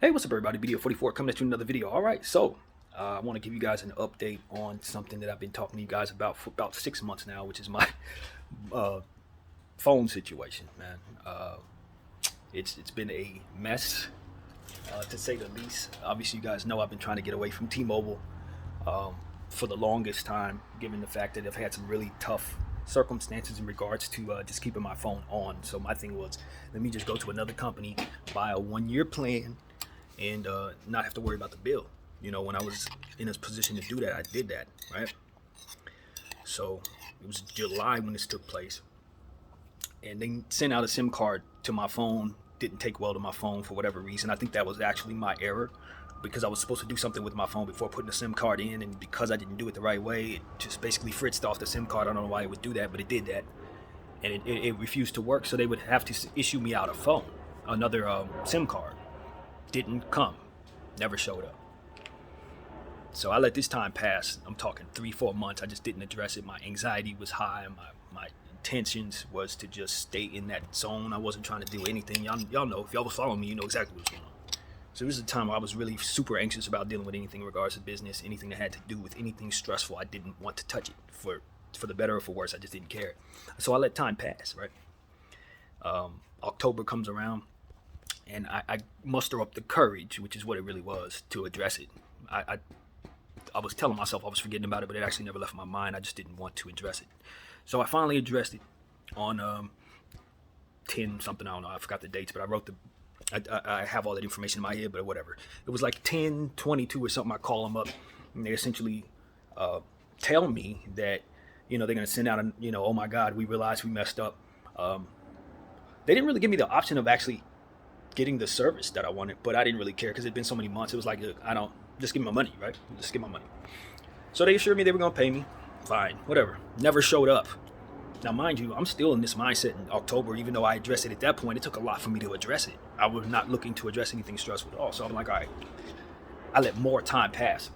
Hey, what's up, everybody? BDF 44 coming at you with another video. All right, so I want to give you guys an update on something that I've been talking to you guys about for about 6 months now, which is my uh, phone situation, man. It's been a mess, to say the least. Obviously, you guys know I've been trying to get away from T-Mobile for the longest time, given the fact that I've had some really tough circumstances in regards to just keeping my phone on. So my thing was, let me just go to another company, buy a 1-year plan, and not have to worry about the bill. You know, when I was in a position to do that, I did that, right? So it was July when this took place, and they sent out a SIM card to my phone. Didn't take well to my phone for whatever reason. I think that was actually my error, because I was supposed to do something with my phone before putting the SIM card in, and because I didn't do it the right way, it just basically fritzed off the SIM card. I don't know why it would do that, but it did that, and it refused to work. So they would have to issue me out a phone, another SIM card. Didn't come, never showed up. So I let this time pass. I'm talking 3-4 months. I just didn't address it. My anxiety was high. My intentions was to just stay in that zone. I wasn't trying to do anything. Y'all know, if y'all was following me, you know exactly what's going on. So this is a time where I was really super anxious about dealing with anything in regards to business, anything that had to do with anything stressful. I didn't want to touch it for the better or for worse. I just didn't care. So I let time pass, right? October comes around, and I muster up the courage, which is what it really was, to address it. I was telling myself I was forgetting about it, but it actually never left my mind. I just didn't want to address it. So I finally addressed it on 10 something. I don't know. I forgot the dates, but I wrote I have all that information in my head, but whatever. It was like 10/22 or something. I call them up, and they essentially tell me that, you know, they're going to send out a, you know, oh my God, we realized we messed up. They didn't really give me the option of actually getting the service that I wanted, but I didn't really care because it'd been so many months. It was like, I don't, just give me my money, right? Just give me my money. So they assured me they were going to pay me. Fine, whatever. Never showed up. Now, mind you, I'm still in this mindset in October. Even though I addressed it at that point, it took a lot for me to address it. I was not looking to address anything stressful at all. So I'm like, all right, I let more time pass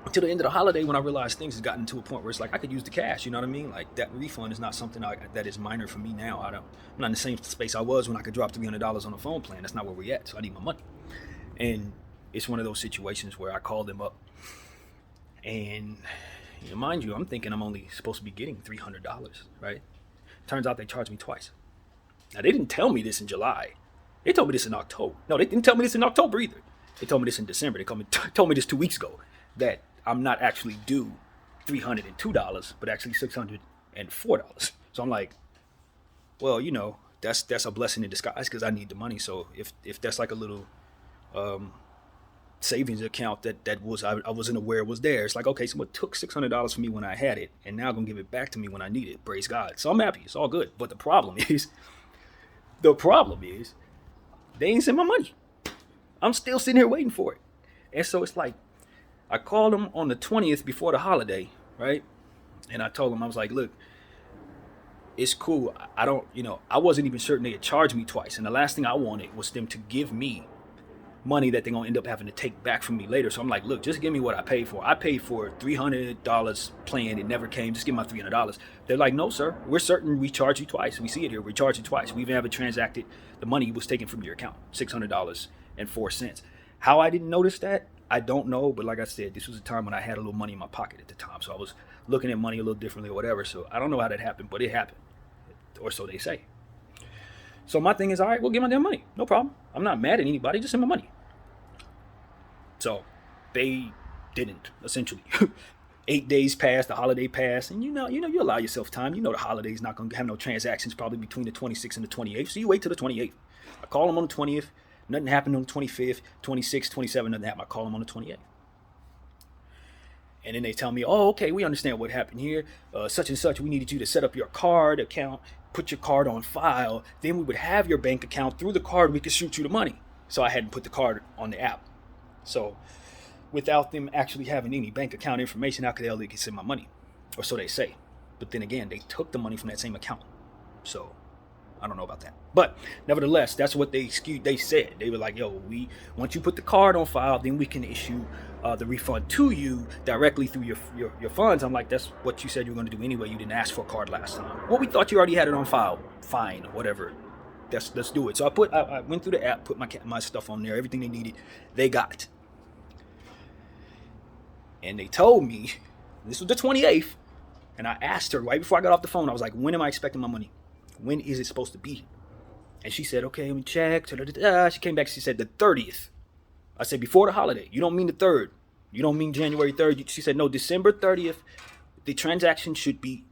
until the end of the holiday, when I realized things had gotten to a point where it's like I could use the cash. You know what I mean? Like, that refund is not something that is minor for me now. I'm not in the same space I was when I could drop $300 on a phone plan. That's not where we're at. So I need my money. And it's one of those situations where I call them up, and, you know, mind you, I'm thinking I'm only supposed to be getting $300, right? Turns out they charged me twice. Now, they didn't tell me this in July. They told me this in October. No, they didn't tell me this in October either. They told me this in December. They told me this 2 weeks ago, that I'm not actually due $302, but actually $604. So I'm like, well, you know, that's a blessing in disguise, because I need the money. So if that's like a little savings account that I wasn't aware was there, it's like, okay, someone took $600 from me when I had it, and now gonna give it back to me when I need it. Praise God. So I'm happy. It's all good. But the problem is they ain't sent my money. I'm still sitting here waiting for it. And so it's like, I called them on the 20th before the holiday, right? And I told them, I was like, look, it's cool. I don't, you know, I wasn't even certain they had charged me twice. And the last thing I wanted was them to give me money that they're going to end up having to take back from me later. So I'm like, look, just give me what I paid for. I paid for $300 plan. It never came. Just give me my $300. They're like, no, sir, we're certain we charged you twice. We see it here. We charged you twice. We even have it transacted. The money was taken from your account, $600.04. How I didn't notice that, I don't know. But like I said, this was a time when I had a little money in my pocket at the time. So I was looking at money a little differently or whatever. So I don't know how that happened, but it happened. Or so they say. So my thing is, all right, well, give my damn money. No problem. I'm not mad at anybody. Just send my money. So they didn't, essentially. 8 days passed, the holiday passed, and you know, you allow yourself time. You know the holiday's not going to have no transactions probably between the 26th and the 28th. So you wait till the 28th. I call them on the 20th. Nothing happened on the 25th, 26th, 27th, nothing happened. I call them on the 28th. And then they tell me, oh, okay, we understand what happened here. Such and such, we needed you to set up your card account, put your card on file. Then we would have your bank account. Through the card, we could shoot you the money. So I hadn't put the card on the app. So without them actually having any bank account information, how could they send my money? Or so they say. But then again, they took the money from that same account. So I don't know about that. But nevertheless, that's what they said. They were like, yo, once you put the card on file, then we can issue the refund to you directly through your funds. I'm like, that's what you said you were going to do anyway. You didn't ask for a card last time. Well, we thought you already had it on file. Fine, whatever. let's do it. So I went through the app, put my stuff on there, everything they needed, they got. And they told me, this was the 28th, and I asked her right before I got off the phone, I was like, when am I expecting my money? When is it supposed to be? And she said, okay, let me check. She came back, she said the 30th. I said, before the holiday. You don't mean the 3rd. You don't mean January 3rd. She said, no, December 30th, the transaction should be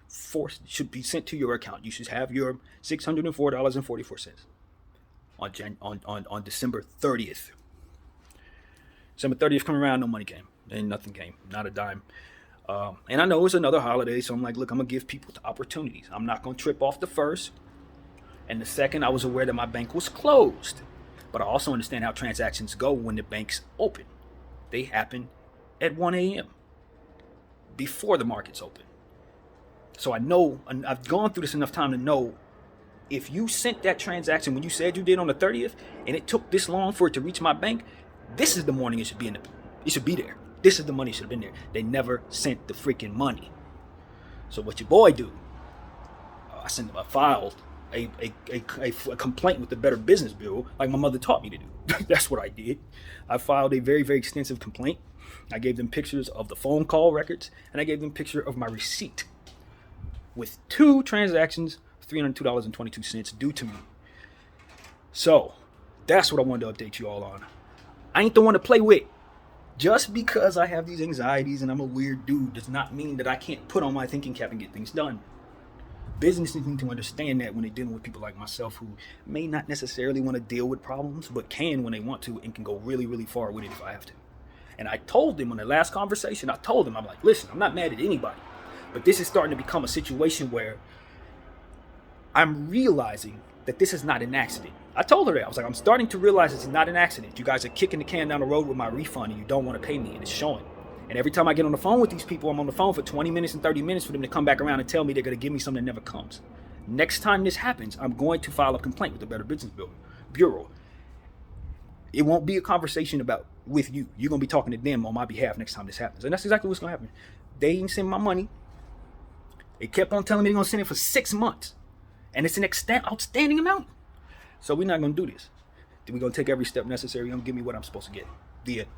sent to your account. You should have your $604.44 on December 30th. December 30th come around, no money came. And nothing came, not a dime. And I know it's another holiday, so I'm like, look, I'm going to give people the opportunities. I'm not going to trip off the 1st. And the 2nd, I was aware that my bank was closed. But I also understand how transactions go when the bank's open. They happen at 1 a.m. before the market's open. So I know, and I've gone through this enough time to know, if you sent that transaction when you said you did on the 30th, and it took this long for it to reach my bank, this is the morning it should be it should be there. This is the money should have been there. They never sent the freaking money. So what your boy do? I filed a complaint with the Better Business Bureau, like my mother taught me to do. That's what I did. I filed a very, very extensive complaint. I gave them pictures of the phone call records, and I gave them a picture of my receipt with 2 transactions, $302.22 due to me. So that's what I wanted to update you all on. I ain't the one to play with. Just because I have these anxieties and I'm a weird dude does not mean that I can't put on my thinking cap and get things done. Businesses need to understand that when they're dealing with people like myself who may not necessarily want to deal with problems, but can when they want to, and can go really, really far with it if I have to. And I told them on the last conversation, I'm like, listen, I'm not mad at anybody, but this is starting to become a situation where I'm realizing that this is not an accident. I told her that. I was like, I'm starting to realize it's not an accident. You guys are kicking the can down the road with my refund and you don't want to pay me, and it's showing. And every time I get on the phone with these people, I'm on the phone for 20 minutes and 30 minutes for them to come back around and tell me they're going to give me something that never comes. Next time this happens, I'm going to file a complaint with the Better Business Bureau. It won't be a conversation with you. You're going to be talking to them on my behalf next time this happens. And that's exactly what's going to happen. They didn't send my money. They kept on telling me they're going to send it for 6 months. And it's an outstanding amount. So we're not going to do this. We're going to take every step necessary. You're going to give me what I'm supposed to get. The end.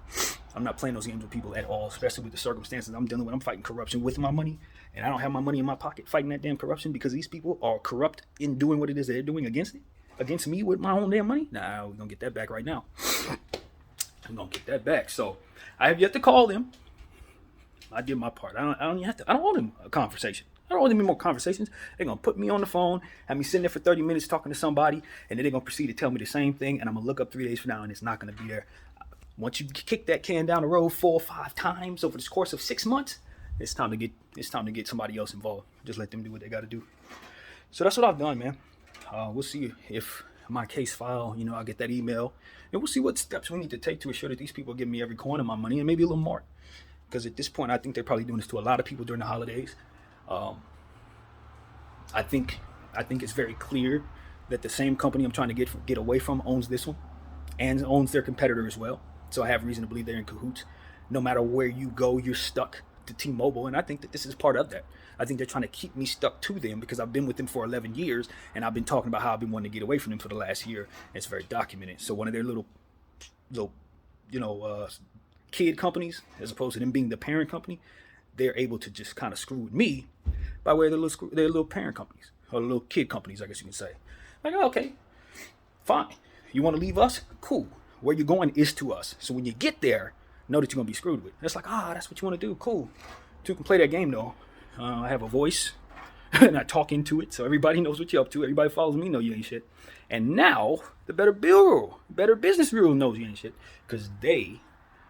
I'm not playing those games with people at all, especially with the circumstances I'm dealing with. I'm fighting corruption with my money, and I don't have my money in my pocket fighting that damn corruption because these people are corrupt in doing what it is they're doing against me with my own damn money. Nah, we're going to get that back right now. I'm going to get that back. So I have yet to call them. I did my part. I don't want them a conversation. I don't want any more conversations. They're going to put me on the phone, have me sitting there for 30 minutes talking to somebody, and then they're going to proceed to tell me the same thing, and I'm going to look up 3 days from now, and it's not going to be there. Once you kick that can down the road 4 or 5 times over the course of 6 months, it's time to get somebody else involved. Just let them do what they got to do. So that's what I've done, man. We'll see if my case file, I'll get that email, and we'll see what steps we need to take to ensure that these people give me every coin of my money and maybe a little more. Because at this point, I think they're probably doing this to a lot of people during the holidays. I think it's very clear that the same company I'm trying to get away from owns this one and owns their competitor as well. So I have reason to believe they're in cahoots. No matter where you go, you're stuck to T-Mobile, and I think that this is part of that. I think they're trying to keep me stuck to them because I've been with them for 11 years, and I've been talking about how I've been wanting to get away from them for the last year. It's very documented. So one of their little kid companies, as opposed to them being the parent company, they're able to just kind of screw with me by way of their little parent companies, or little kid companies, I guess you can say. Like, okay, fine. You want to leave us? Cool. Where you're going is to us. So when you get there, know that you're going to be screwed with. It's like, that's what you want to do. Cool. You can play that game, though. I have a voice, and I talk into it, so everybody knows what you're up to. Everybody follows me, know you ain't shit. And now, the Better Business Bureau knows you ain't shit, because they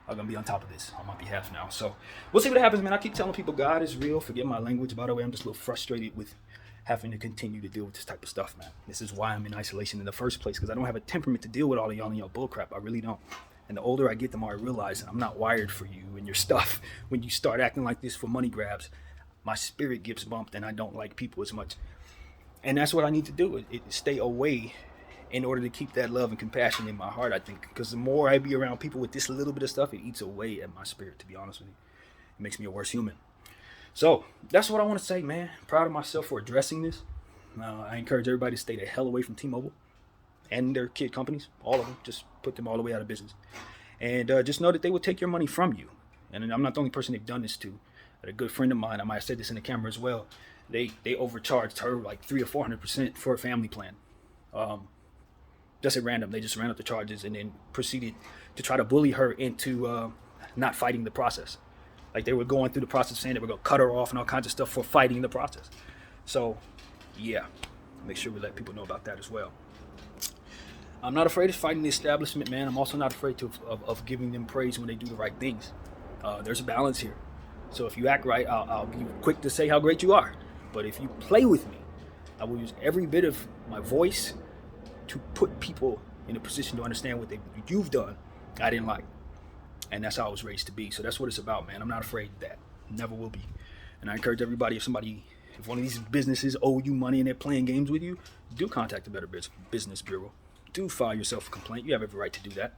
are going to be on top of this on my behalf now. So we'll see what happens, man. I keep telling people God is real. Forget my language, by the way. I'm just a little frustrated with having to continue to deal with this type of stuff, man. This is why I'm in isolation in the first place, because I don't have a temperament to deal with all of y'all and your bullcrap. I really don't. And the older I get, the more I realize that I'm not wired for you and your stuff. When you start acting like this for money grabs, my spirit gets bumped and I don't like people as much. And that's what I need to do, stay away in order to keep that love and compassion in my heart, I think. Because the more I be around people with this little bit of stuff, it eats away at my spirit, to be honest with you. It makes me a worse human. So that's what I want to say, man. Proud of myself for addressing this. I encourage everybody to stay the hell away from T-Mobile. and their kid companies, all of them, just put them all the way out of business. And just know that they will take your money from you. And I'm not the only person they've done this to. A good friend of mine, I might have said this in the camera as well. They overcharged her like 300 or 400% for a family plan. Just at random, they just ran up the charges and then proceeded to try to bully her into not fighting the process. Like they were going through the process saying they were going to cut her off and all kinds of stuff for fighting the process. So, yeah, make sure we let people know about that as well. I'm not afraid of fighting the establishment, man. I'm also not afraid of giving them praise when they do the right things. There's a balance here. So if you act right, I'll be quick to say how great you are. But if you play with me, I will use every bit of my voice to put people in a position to understand what you've done I didn't like. And that's how I was raised to be. So that's what it's about, man. I'm not afraid of that. Never will be. And I encourage everybody, if one of these businesses owe you money and they're playing games with you, do contact the Better Business Bureau. Do file yourself a complaint. You have every right to do that.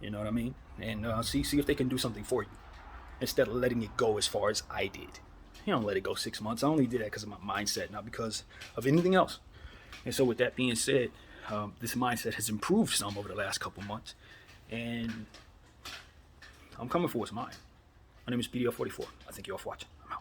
You know what I mean? And see if they can do something for you instead of letting it go as far as I did. You don't let it go 6 months. I only did that because of my mindset, not because of anything else. And so with that being said, this mindset has improved some over the last couple months. And I'm coming for what's mine. My name is BDF 44. I thank you all for watching. I'm out.